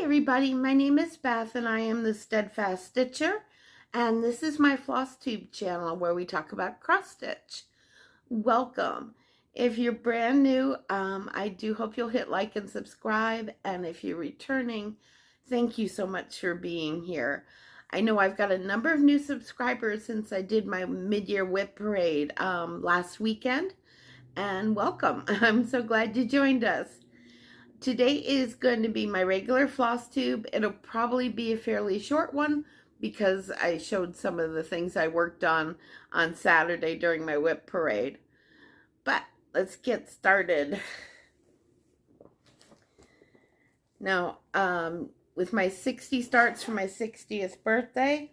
Hey everybody, my name is Beth and I am the Steadfast Stitcher, and this is my Flosstube channel where we talk about cross stitch. Welcome. If you're brand new, I do hope you'll hit like and subscribe, and if you're returning, thank you so much for being here. I know I've got a number of new subscribers since I did my Mid Year WIP Parade last weekend, and welcome. I'm so glad you joined us. Today is going to be my regular Flosstube. It'll probably be a fairly short one because I showed some of the things I worked on Saturday during my WIP parade. But let's get started. Now, with my 60 starts for my 60th birthday,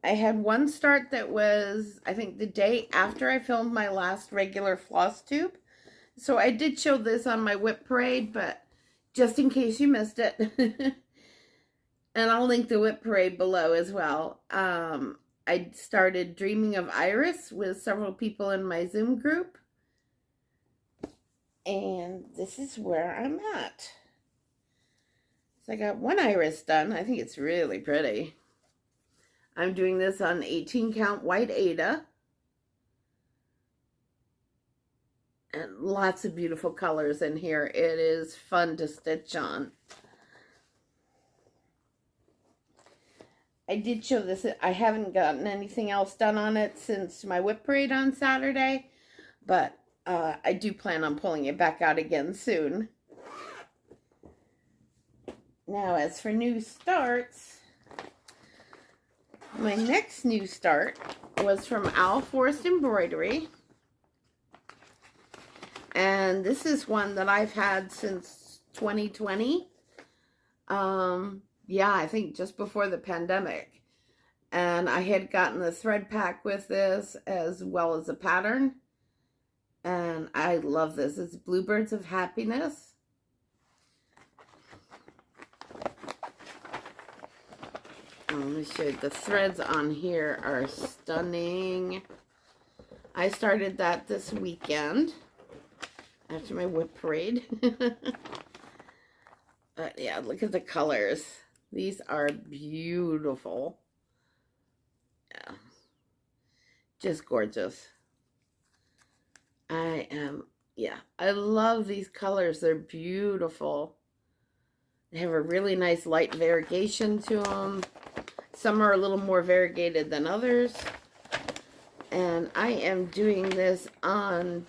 I had one start that was, I think, the day after I filmed my last regular Flosstube. So I did show this on my WIP parade, but just in case you missed it. And I'll link the WIP parade below as well. I started Dreaming of Iris with several people in my Zoom group. And this is where I'm at. So I got one iris done. I think it's really pretty. I'm doing this on 18 count white Aida. And lots of beautiful colors in here. It is fun to stitch on. I did show this. I haven't gotten anything else done on it since my WIP parade on Saturday, but I do plan on pulling it back out again soon. Now, as for new starts, my next new start was from Owl Forest Embroidery. And this is one that I've had since 2020. Yeah, I think just before the pandemic. And I had gotten the thread pack with this as well as a pattern. And I love this. It's Bluebirds of Happiness. Let me show you. The threads on here are stunning. I started that this weekend after my WIP parade. But yeah, look at the colors. These are beautiful. Yeah, just gorgeous. I love these colors. They're beautiful. They have a really nice light variegation to them. Some are a little more variegated than others. And I am doing this on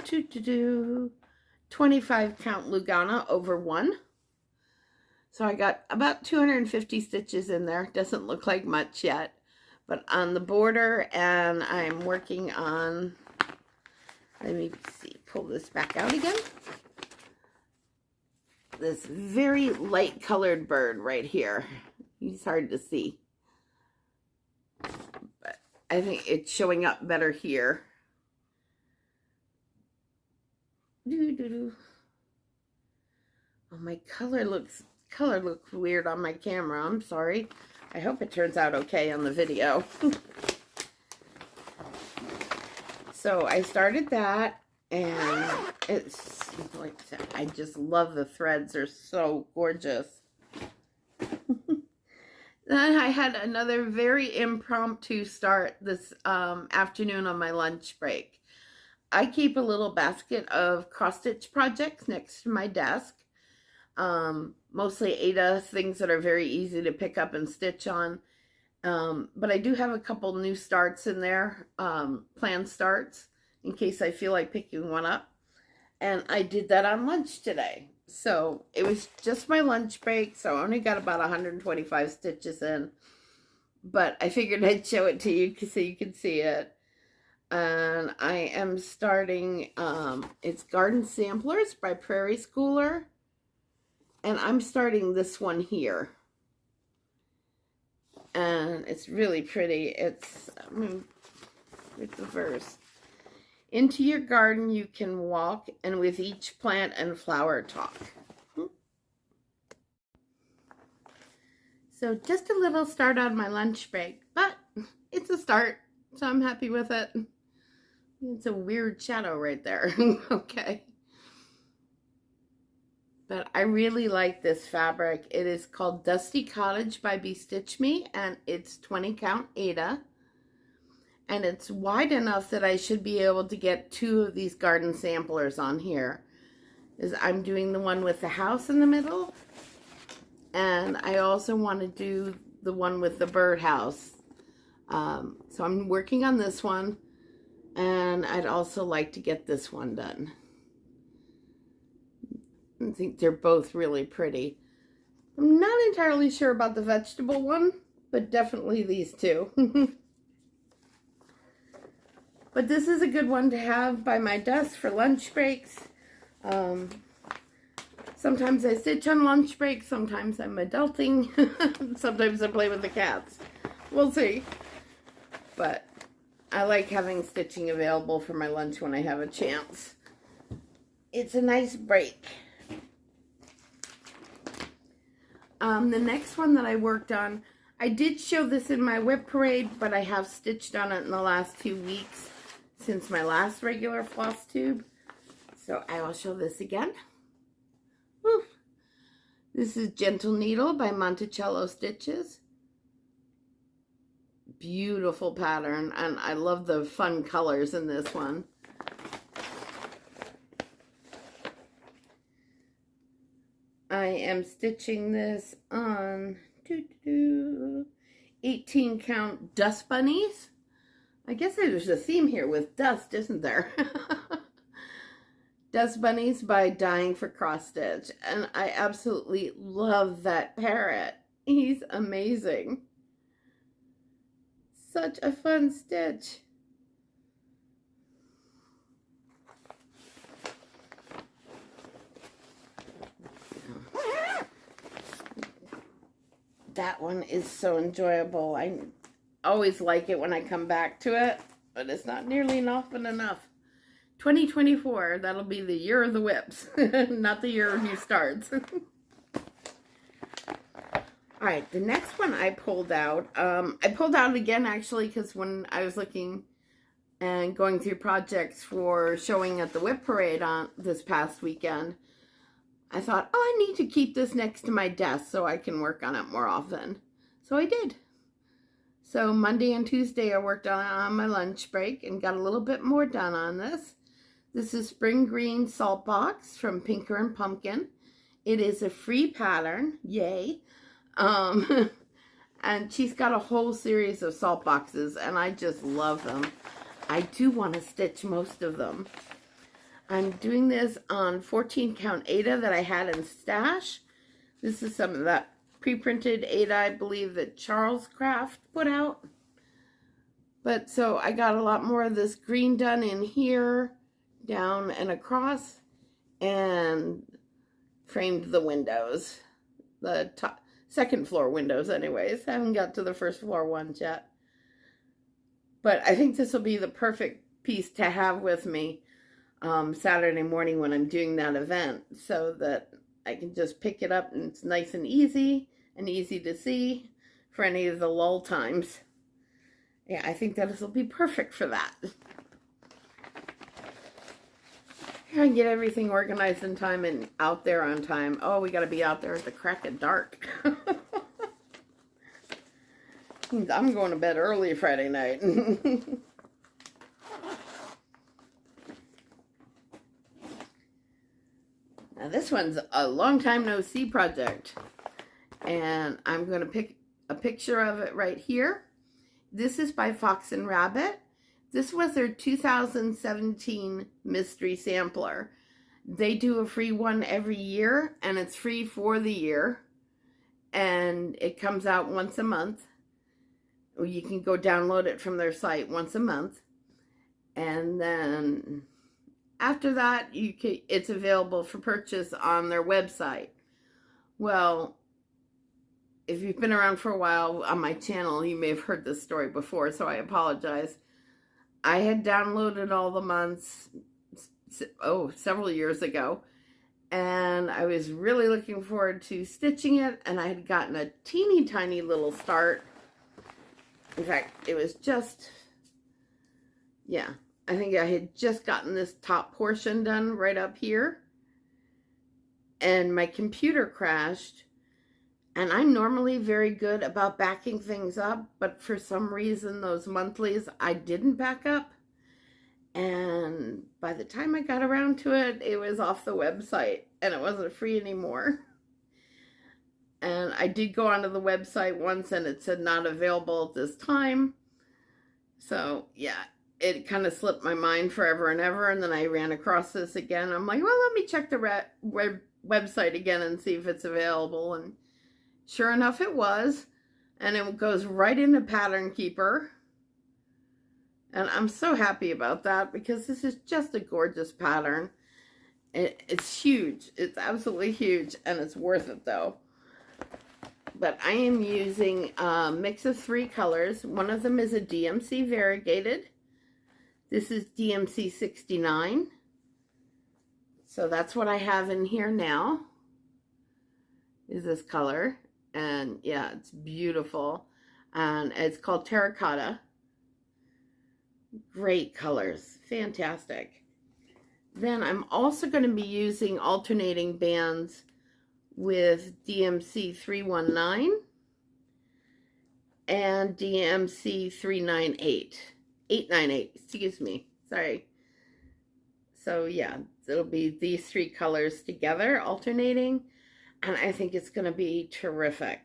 25 count Lugana over 1. So I got about 250 stitches in there. Doesn't look like much yet, but on the border, and I'm working on, let me see, pull this back out again. This very light colored bird right here. He's hard to see, but I think it's showing up better here. Oh, my color looks weird on my camera. I'm sorry. I hope it turns out okay on the video. So I started that, and it's like, I just love the threads. They're so gorgeous. Then I had another very impromptu start this afternoon on my lunch break. I keep a little basket of cross-stitch projects next to my desk. Mostly Aida things that are very easy to pick up and stitch on. But I do have a couple new starts in there, planned starts, in case I feel like picking one up. And I did that on lunch today. So it was just my lunch break, so I only got about 125 stitches in. But I figured I'd show it to you so you can see it. And I am starting, it's Garden Samplers by Prairie Schooler. And I'm starting this one here. And it's really pretty. It's, it's the verse. Into your garden you can walk, and with each plant and flower talk. So just a little start on my lunch break, but it's a start, so I'm happy with it. It's a weird shadow right there. Okay. But I really like this fabric. It is called Dusty Cottage by Bestitch Me, and it's 20 count Aida. And it's wide enough that I should be able to get 2 of these garden samplers on here. I'm doing the one with the house in the middle, and I also want to do the one with the birdhouse. So I'm working on this one, and I'd also like to get this one done. I think they're both really pretty. I'm not entirely sure about the vegetable one, but definitely these 2. But this is a good one to have by my desk for lunch breaks. Sometimes I stitch on lunch breaks, sometimes I'm adulting, sometimes I play with the cats. We'll see. But I like having stitching available for my lunch when I have a chance. It's a nice break. The next one that I worked on, I did show this in my WIP Parade, but I have stitched on it in the last 2 weeks since my last regular Flosstube. So I will show this again. Woo. This is Gentle Needle by Monticello Stitches. Beautiful pattern, and I love the fun colors in this one. I am stitching this on 18 count dust bunnies. I guess there's a theme here with dust, isn't there? Dust Bunnies by Dying for Cross Stitch. And I absolutely love that parrot. He's amazing. Such a fun stitch. That one is so enjoyable. I always like it when I come back to it, but it's not nearly often enough. 2024, that'll be the year of the whips, not the year of new starts. Alright, the next one I pulled out, I pulled out again actually because when I was looking and going through projects for showing at the WIP Parade on this past weekend, I thought, oh, I need to keep this next to my desk so I can work on it more often. So I did. So Monday and Tuesday I worked on it on my lunch break and got a little bit more done on this. This is Spring Green Salt Box from Pinker and Pumpkin. It is a free pattern, yay. And she's got a whole series of salt boxes and I just love them. I do want to stitch most of them. I'm doing this on 14 count Aida that I had in stash. This is some of that pre-printed Aida, I believe, that Charles Craft put out. But so I got a lot more of this green done in here, down and across, and framed the windows. The top, second floor windows anyways. I haven't got to the first floor ones yet. But I think this will be the perfect piece to have with me Saturday morning when I'm doing that event, so that I can just pick it up and it's nice and easy to see for any of the lull times. Yeah, I think that this will be perfect for that. Here I get everything organized in time and out there on time. Oh, we got to be out there at the crack of dark. I'm going to bed early Friday night. Now this one's a long time no see project, and I'm going to pick a picture of it right here. This is by Fox and Rabbit. This was their 2017 mystery sampler. They do a free one every year, and it's free for the year, and it comes out once a month. You can go download it from their site once a month, and then after that, it's available for purchase on their website. Well, if you've been around for a while on my channel, you may have heard this story before, so I apologize. I had downloaded all the months, several years ago, and I was really looking forward to stitching it, and I had gotten a teeny tiny little start. In fact, it was just, yeah. I think I had just gotten this top portion done right up here. and my computer crashed. And I'm normally very good about backing things up, but for some reason, those monthlies, I didn't back up. And by the time I got around to it, it was off the website and it wasn't free anymore. And I did go onto the website once and it said not available at this time. So yeah, it kind of slipped my mind forever and ever. And then I ran across this again. I'm like, well, let me check the website again and see if it's available. And sure enough, it was. And it goes right into Pattern Keeper. And I'm so happy about that because this is just a gorgeous pattern. It's huge. It's absolutely huge. And it's worth it though. But I am using a mix of 3 colors. One of them is a DMC variegated. This is DMC 69. So that's what I have in here now, is this color. And yeah, it's beautiful. And it's called Terracotta. Great colors. Fantastic. Then I'm also going to be using alternating bands with DMC 319 and DMC 898, excuse me, sorry. So yeah, it'll be these 3 colors together alternating, and I think it's going to be terrific.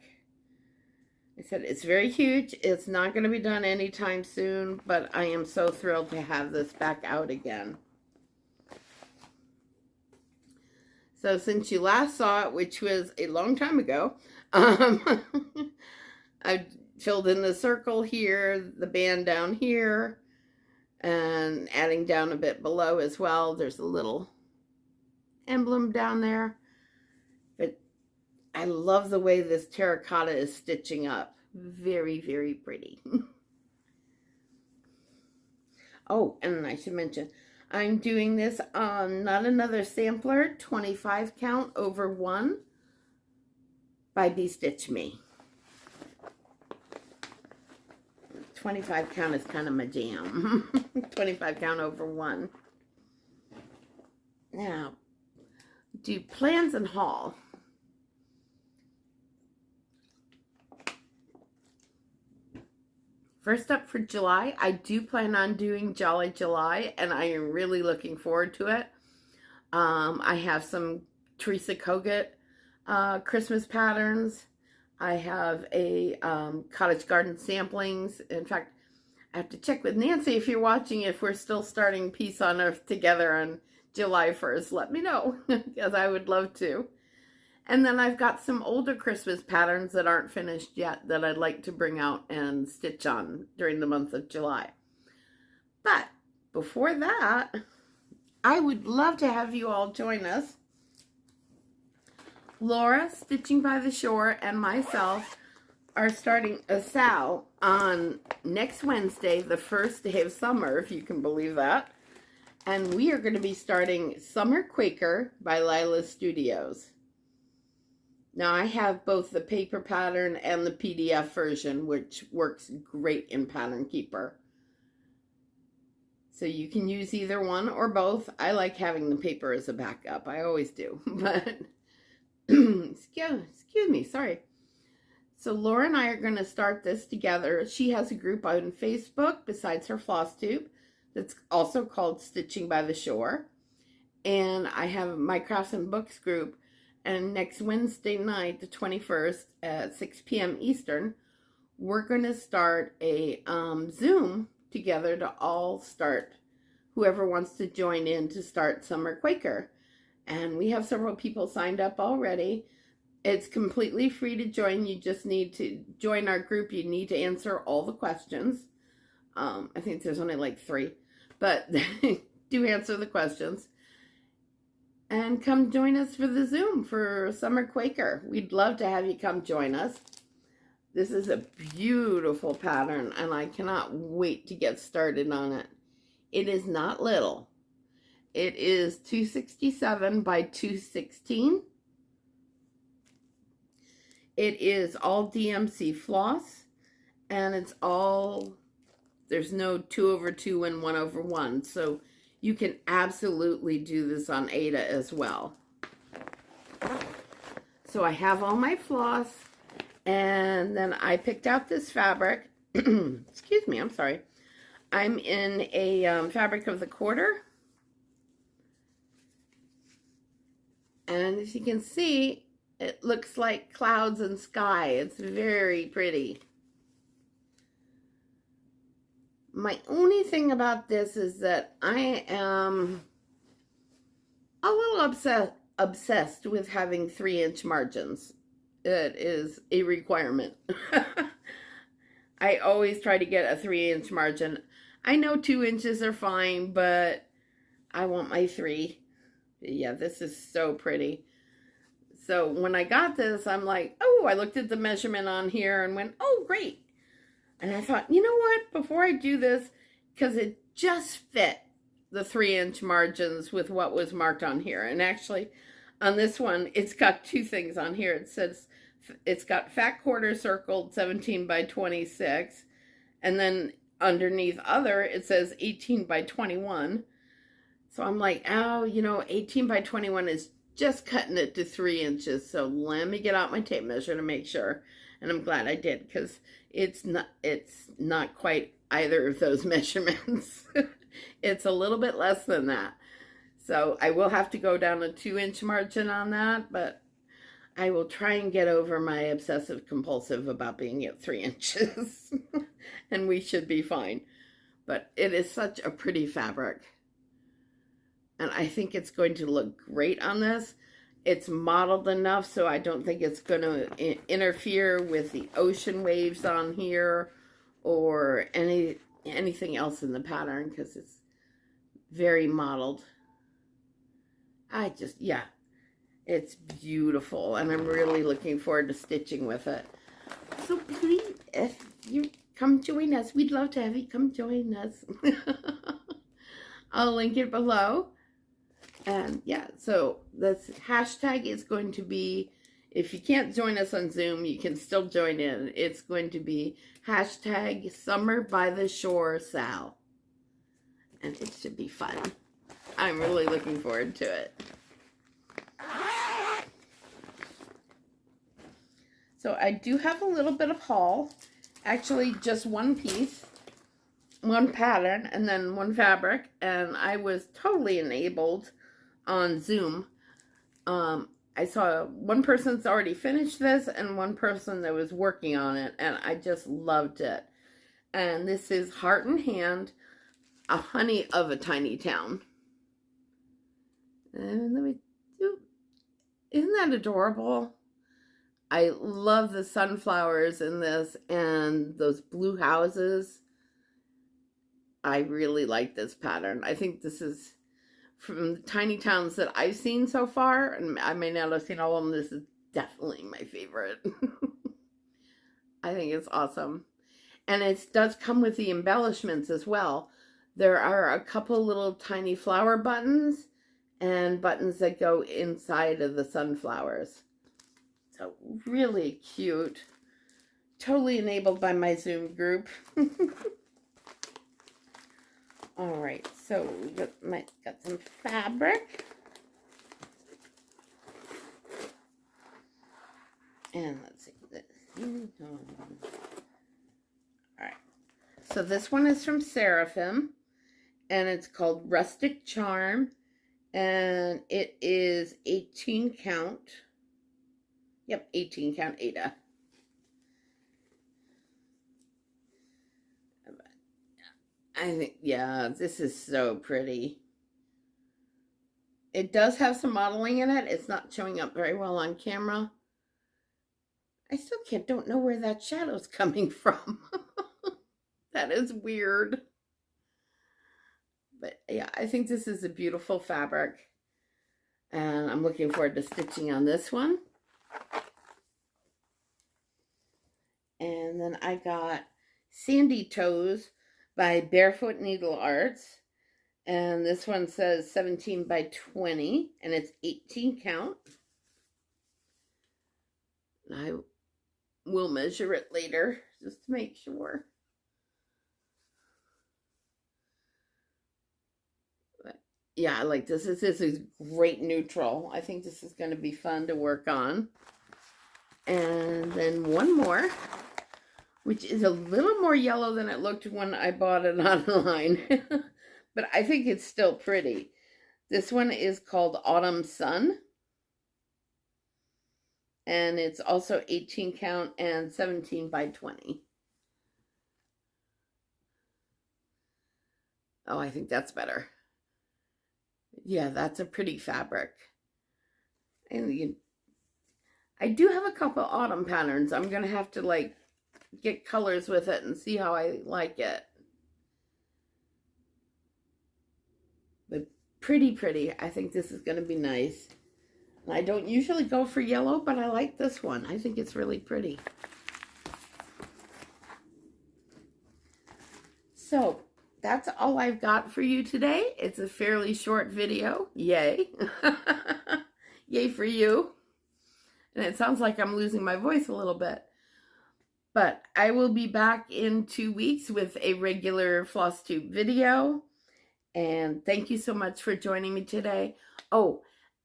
I said it's very huge. It's not going to be done anytime soon, but I am so thrilled to have this back out again. So since you last saw it, which was a long time ago, I filled in the circle here, the band down here, and adding down a bit below as well. There's a little emblem down there. But I love the way this terracotta is stitching up. Very, very pretty. Oh, and I should mention, I'm doing this on Not Another Sampler, 25 count over 1 by Stitch Me. 25 count is kind of my jam. 25 count over 1. Now, do plans and haul. First up for July, I do plan on doing Jolly July, and I am really looking forward to it. I have some Teresa Kogut Christmas patterns. I have a Cottage Garden samplings. In fact, I have to check with Nancy if you're watching, if we're still starting Peace on Earth together on July 1st. Let me know, because I would love to. And then I've got some older Christmas patterns that aren't finished yet that I'd like to bring out and stitch on during the month of July. But before that, I would love to have you all join us. Laura, Stitching by the Shore, and myself are starting a SAL on next Wednesday, the first day of summer, if you can believe that. And we are going to be starting Summer Quaker by Lila Studios. Now, I have both the paper pattern and the PDF version, which works great in Pattern Keeper. So you can use either one or both. I like having the paper as a backup. I always do. But, excuse me, sorry. So Laura and I are going to start this together. She has a group on Facebook besides her Flosstube that's also called Stitching by the Shore. And I have my Crafts and Books group. And next Wednesday night, the 21st at 6 p.m. Eastern, we're going to start a Zoom together to all start, whoever wants to join in to start Summer Quaker. And we have several people signed up already. It's completely free to join. You just need to join our group. You need to answer all the questions. I think there's only like 3, but do answer the questions. And come join us for the Zoom for Summer Quaker. We'd love to have you come join us. This is a beautiful pattern, and I cannot wait to get started on it. It is not little. It is 267 by 216. It is all DMC floss, and it's all, there's no 2 over 2 and 1 over 1. So you can absolutely do this on Ada as well. So I have all my floss, and then I picked out this fabric. Excuse me, I'm sorry. I'm in a fabric of the quarter. And as you can see, it looks like clouds and sky. It's very pretty. My only thing about this is that I am a little obsessed with having 3-inch margins. It is a requirement. I always try to get a 3-inch margin. I know 2 inches are fine, but I want my 3. Yeah, this is so pretty. So when I got this, I'm like, oh, I looked at the measurement on here and went, oh, great. And I thought, you know what, before I do this, because it just fit the 3-inch margins with what was marked on here. And actually, on this one, it's got 2 things on here. It says, it's got fat quarter circled 17 by 26. And then underneath other, it says 18 by 21. So I'm like, oh, you know, 18 by 21 is just cutting it to 3 inches. So let me get out my tape measure to make sure. And I'm glad I did, because it's not quite either of those measurements. It's a little bit less than that. So I will have to go down a 2-inch margin on that, but I will try and get over my obsessive compulsive about being at 3 inches. And we should be fine. But it is such a pretty fabric. And I think it's going to look great on this. It's modeled enough so I don't think it's going to interfere with the ocean waves on here or anything else in the pattern, because it's very modeled. Yeah, it's beautiful, and I'm really looking forward to stitching with it. So please, if you come join us, we'd love to have you come join us. I'll link it below. And yeah, so this hashtag is going to be, if you can't join us on Zoom, you can still join in. It's going to be hashtag Summer by the Shore Sal. And it should be fun. I'm really looking forward to it. So I do have a little bit of haul. Actually, just one piece, one pattern, and then one fabric. And I was totally enabled on Zoom. I saw one person's already finished this and one person that was working on it, and I just loved it. And this is Heart and Hand, a honey of a tiny town. And let me do, isn't that adorable? I love the sunflowers in this and those blue houses. I really like this pattern. I think this is, from the tiny towns that I've seen so far, and I may not have seen all of them, this is definitely my favorite. I think it's awesome. And it does come with the embellishments as well. There are a couple little tiny flower buttons and buttons that go inside of the sunflowers. So really cute. Totally enabled by my Zoom group. All right, so we got some fabric. And let's see this. All right, so this one is from Seraphim, and it's called Rustic Charm, and it is 18 count. Yep, 18 count Ada. I think, yeah, this is so pretty. It does have some modeling in it. It's not showing up very well on camera. I still don't know where that shadow's coming from. That is weird. But yeah, I think this is a beautiful fabric. And I'm looking forward to stitching on this one. And then I got Sandy Toes by Barefoot Needle Arts, and this one says 17 by 20, and it's 18 count. I will measure it later just to make sure. But yeah, I like this. This is great neutral. I think this is going to be fun to work on. And then one more, which is a little more yellow than it looked when I bought it online. But I think it's still pretty. This one is called Autumn Sun. And it's also 18 count and 17 by 20. Oh, I think that's better. Yeah, that's a pretty fabric. And I do have a couple autumn patterns. I'm going to have to like get colors with it and see how I like it. But pretty, pretty. I think this is going to be nice. And I don't usually go for yellow, but I like this one. I think it's really pretty. So that's all I've got for you today. It's a fairly short video. Yay. Yay for you. And it sounds like I'm losing my voice a little bit. But I will be back in 2 weeks with a regular Flosstube video. And thank you so much for joining me today. Oh,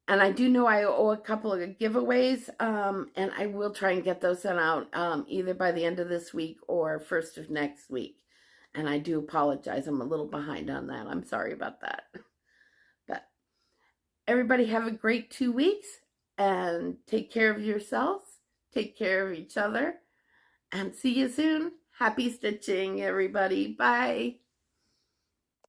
and I do know I owe a couple of giveaways. And I will try and get those sent out either by the end of this week or first of next week. And I do apologize. I'm a little behind on that. I'm sorry about that. But everybody have a great 2 weeks. And take care of yourselves. Take care of each other. And see you soon. Happy stitching, everybody. Bye.